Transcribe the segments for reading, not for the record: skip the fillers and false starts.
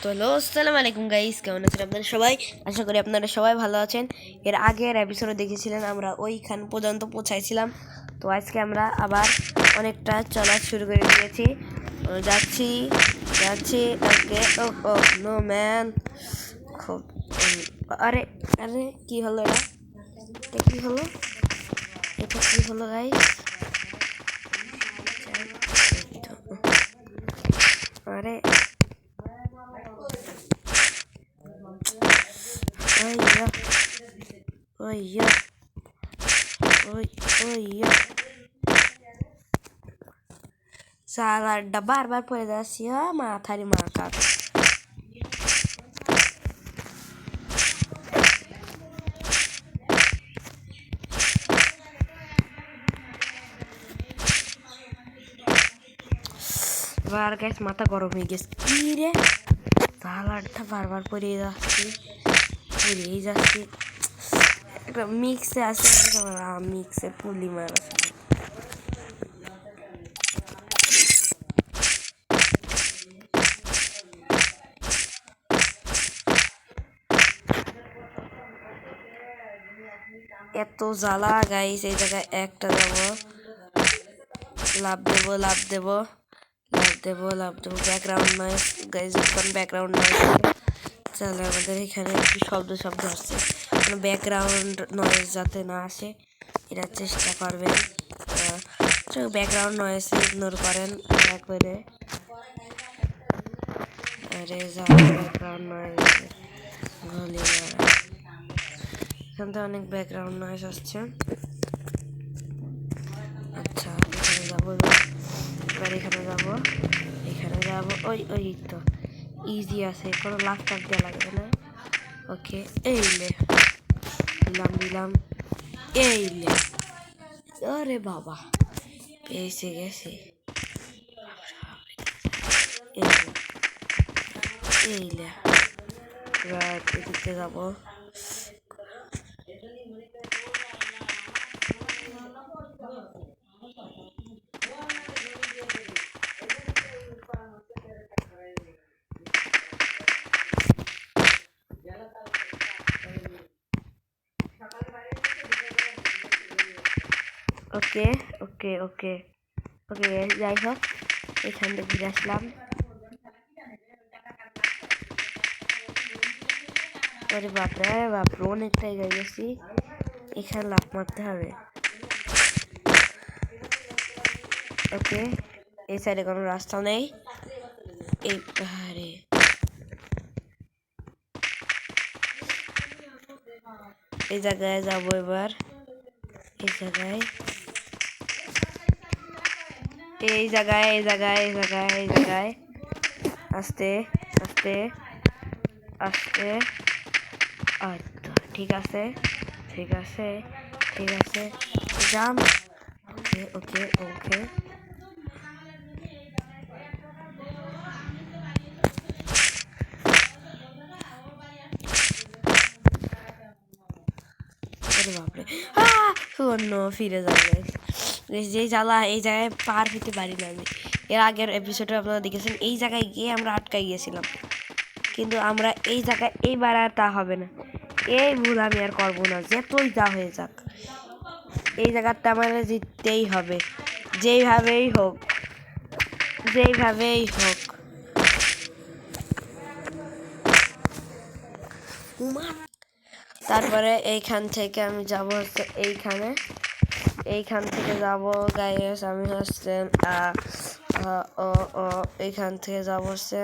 তো হ্যালো আসসালামু আলাইকুম গাইস, কেমন আছেন আপনারা সবাই? আশা করি আপনারা সবাই ভালো আছেন। এর আগের এপিসোডে দেখেছিলেন আমরা ওইখান পর্যন্ত পৌঁছাইছিলাম। তো আজকে আমরা আবার অনেকটা চলা শুরু করে দিয়েছি। যাচ্ছি যাচ্ছি ওকে। ও ও নো ম্যান, খুব আরে আরে কি হলো? এটা কি হলো? এটা কি হলো গাইস? আরে ওইয়া ওইয়া সালাডটা বারবার পড়ে যাচ্ছি। মাথারি মাথা এবার গ্যাস মাথা গরম হয়ে গেছে। কি রে, সালাডটা বারবার পড়ে যাচ্ছি। একটা মিক্সে আছে, মিক্সে পুলি মার আছে। এত জ্বালা গাইস, এই জায়গায় একটা যাবো, লাভ দেবো ব্যাকগ্রাউন্ড নয়েজ গাইস, যখন ব্যাকগ্রাউন্ড নয়েজ তাহলে আমাদের এখানে একটু শব্দ আসছে, কোনো ব্যাকগ্রাউন্ড নয়েজ যাতে না আসে এটা চেষ্টা করবেন। ব্যাকগ্রাউন্ড নয়েজ ইগনোর করেন দয়া করে। আরে ব্যাকগ্রাউন্ড নয়েজ গলি এখান থেকে অনেক ব্যাকগ্রাউন্ড নয়েজ আসছে। আচ্ছা, এখানে যাবো, এবার এখানে যাবো। ওই তো ইজি আছে, কোনো লাফ টাফ দেওয়া লাগবে না। ওকে, এই লে দিলাম এই লে। আরে বাবা, পেয়েছে গেছে। এই লে, এবার এদিকে যাবো। ওকে ওকে ওকে ওকে যাই হোক, এখান থেকে ঘুরে আসলাম। ওরে বাপরে অনেকটাই গাই গেছি। এখানে লাফ মারতে হবে। ওকে, এই সাইডে কোনো রাস্তা নেই। এই পাহাড়ে এই জায়গায় যাবো এবার। এই জায়গায় আস্তে আস্তে আস্তে। আচ্ছা, ঠিক আছে জাম। ওকে ওকে ওকে বাপরে, অন্য ফিরে যাবে। যে জ্বালা, এই জায়গায় পার হইতে পারি না আমি। এর আগের এপিসোডে আপনারা দেখেছেন, এই জায়গায় গিয়ে আমরা আটকাই গিয়েছিলাম, কিন্তু আমরা এই জায়গায় এইবার আর তা হবে না। এই ভুল আমি আর করবো না, যতই যা হয়ে যাক। এই জায়গাটা আমাদের জিততেই হবে, যেইভাবেই হোক। তারপরে এইখান থেকে আমি যাব হচ্ছে এইখান থেকে যাব গাইস। আমি হচ্ছে এইখান থেকে যাব হচ্ছে,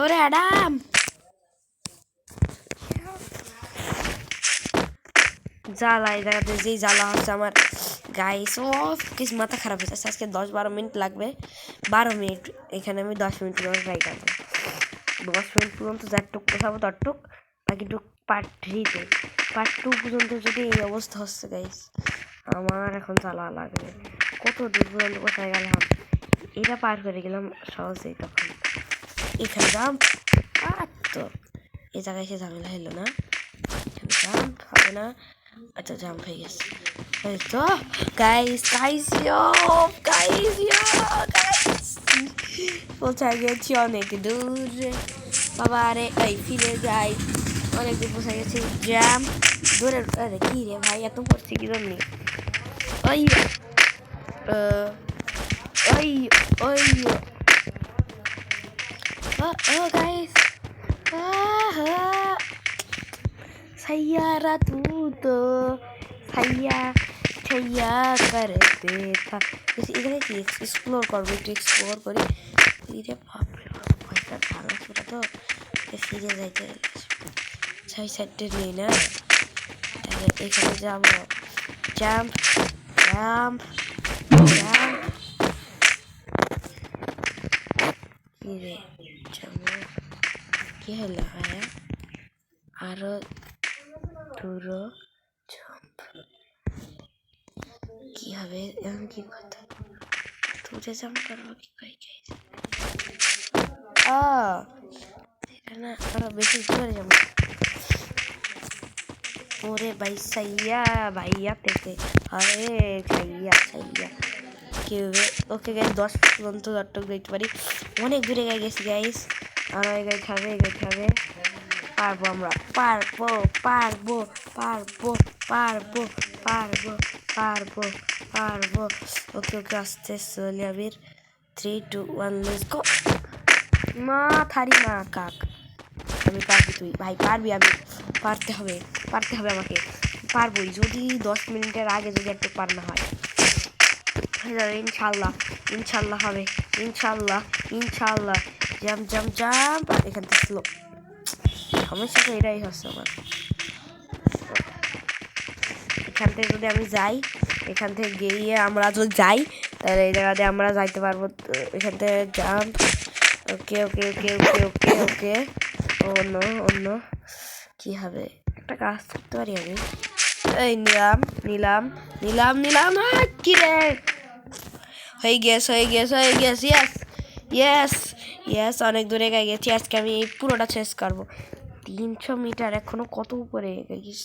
ওরে অ্যাডাম, জ্বালা এই জায়গাতে যেই জ্বালা হচ্ছে আমার গাইস। ও কিছু মাথা খারাপ হয়ে যাচ্ছে। আজকে 10-12 মিনিট লাগবে। 12 মিনিট, এখানে আমি 10 মিনিট পর্যন্ত ট্রাই করবো। 10 মিনিট পর্যন্ত যারটুক পোষাবো ততটুক, বাকিটুক পার্ট 3-তে। পার্ট 2 পর্যন্ত যদি এই অবস্থা হচ্ছে গাইস, আমার এখন জ্বালা লাগবে। কত দূর পর্যন্ত কোথায় গেলাম, এটা পার করে গেলাম সহজেই। তখন এখানে জাম্প, তো এই জায়গায় সে ঝামেলা হলো না, এখানে জাম্প হবে না। আচ্ছা, জাম্প হয়ে গেছে। এই তো গাইস পৌঁছায় গেছি অনেক দূর। আবার এই ফিরে যাই, অনেক দূর বসে গেছি। জ্যাম দূরে, আরে কি রে ভাই এত পড়ছি কি জন্য? ওই ওই ওই ও গাইস, सैयारा तू तो सैया छैया करते था। এখানে কি এক্সপ্লোর করবো, একটু এক্সপ্লোর করি। রে বাপরে বাপ, ভয়টা ভালো ছিল তো, ফিরে যাইতে ছয় সাইডে নেই না, তাহলে এখানে যাবো। জাম্প জাম্প জাম্প, কি রে যাবো, কি হলো ভাইয়া? আরো দূর জাম্প, কি হবে এখন, কি করতে দূরে জাম্প করবো কি করে? না আরো বেশি দূরে যাবো। ওরে ভাই সাইয়া ভাইয়া থেকে, আরে সাইয়া সাইয়া কি হবে? ওকে গাইস 10 পর্যন্ত যতটুকু দেখতে পারি, অনেক দূরে গেছি গাইস। আর এগাইতে হবে এগাইতে হবে, পারবো আমরা, পারবো পারবো পারবো পারবো পারবো পারবো পারবো। ওকে ওকে আসতে চলে আবির, 3 2 1 লেটস গো। মা থারি মা কাক, আমি পারবি, তুই ভাই পারবি, আমি পারতে হবে আমাকে, পারবোই। যদি 10 মিনিটের আগে যদি একটু পার না হয়, হয়ে যাবে ইনশাল্লাহ, ইনশাল্লাহ হবে, ইনশাল্লাহ ইনশাল্লাহ। জাম্প জাম্প জাম্প, আর এখান থেকে স্লো, সমস্যা তো এটাই হচ্ছে আমার। এখান থেকে যদি আমি যাই, এখান থেকে গিয়ে আমরা যদি যাই, তাহলে এই জায়গাতে আমরা যাইতে পারবো। এখান থেকে জাম্প, ওকে ওকে ওকে ওকে ওকে ওকে। অন্য অন্য কি হবে, একটা কাজ করতে পারি আমি, এই নিলাম নিলাম নিলাম নিলাম, কি রে হয়ে গেছে হয়ে গেছে হয়ে গেছে, ইয়েস ইয়েস ইয়েস, অনেক দূরে গেছি। আজকে আমি এই পুরোটা শেষ করবো। 300 মিটার, এখনো কত উপরে গাইস,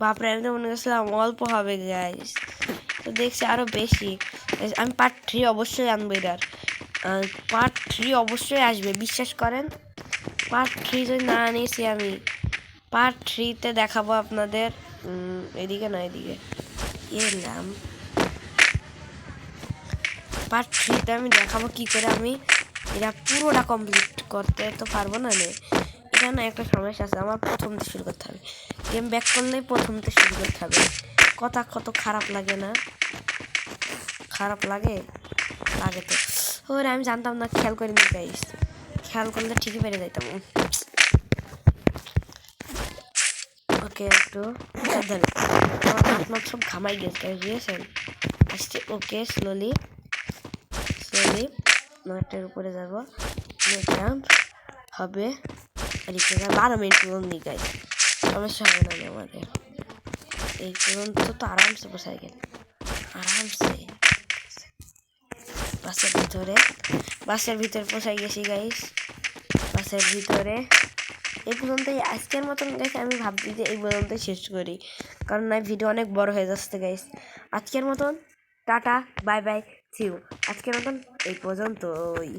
বাপরে আমি তো মনে করছিলাম অল্প হবে গাইস, তো দেখছি আরো বেশি। আমি পার্ট 3 অবশ্যই আনবো, এটার পার্ট 3 অবশ্যই আসবে, বিশ্বাস করেন। পার্ট 3 যদি না আনিছি আমি, পার্ট 3-তে দেখাবো আপনাদের। এদিকে না এদিকে এলাম, পার্ট 3-তে আমি দেখাবো কি করে আমি এটা পুরোটা কমপ্লিট করতে তো পারবো না। এটা না একটা সমস্যা আছে, আমার প্রথম থেকে শুরু করতে হবে, গেম ব্যাক করলেই প্রথম থেকে শুরু করতে হবে। কথা কত খারাপ লাগে না, খারাপ লাগে লাগে তো। ওরে আমি জানতাম না, খেয়াল করিনি গাইস, খেয়াল করলে ঠিকই পেরে যাইতাম। ওকে একটু সাবধানে, আমার হাত মাত সব ঘামাই গেছে বুঝেছেন, আসছে। ওকে স্লোলি স্লোলি মাঠের উপরে যাবো, জাম্প হবে। আর 12 মিনিট পর্যন্ত গাইস, সমস্যা হবে না আমাদের। এই পর্যন্ত তো আরামসে বসাই গেল, আরামসে বাসের ভিতরে পৌঁছাই গেছি গাইস, বাসের ভিতরে। এই পর্যন্তই আজকের মতন গাইস, আমি ভাবছি যে এই পর্যন্তই শেষ করি, কারণ না ভিডিও অনেক বড় হয়ে যাচ্ছে গাইস। আজকের মতন টাটা বাই বাই, সিউ। আজকের মতন এই পর্যন্তই।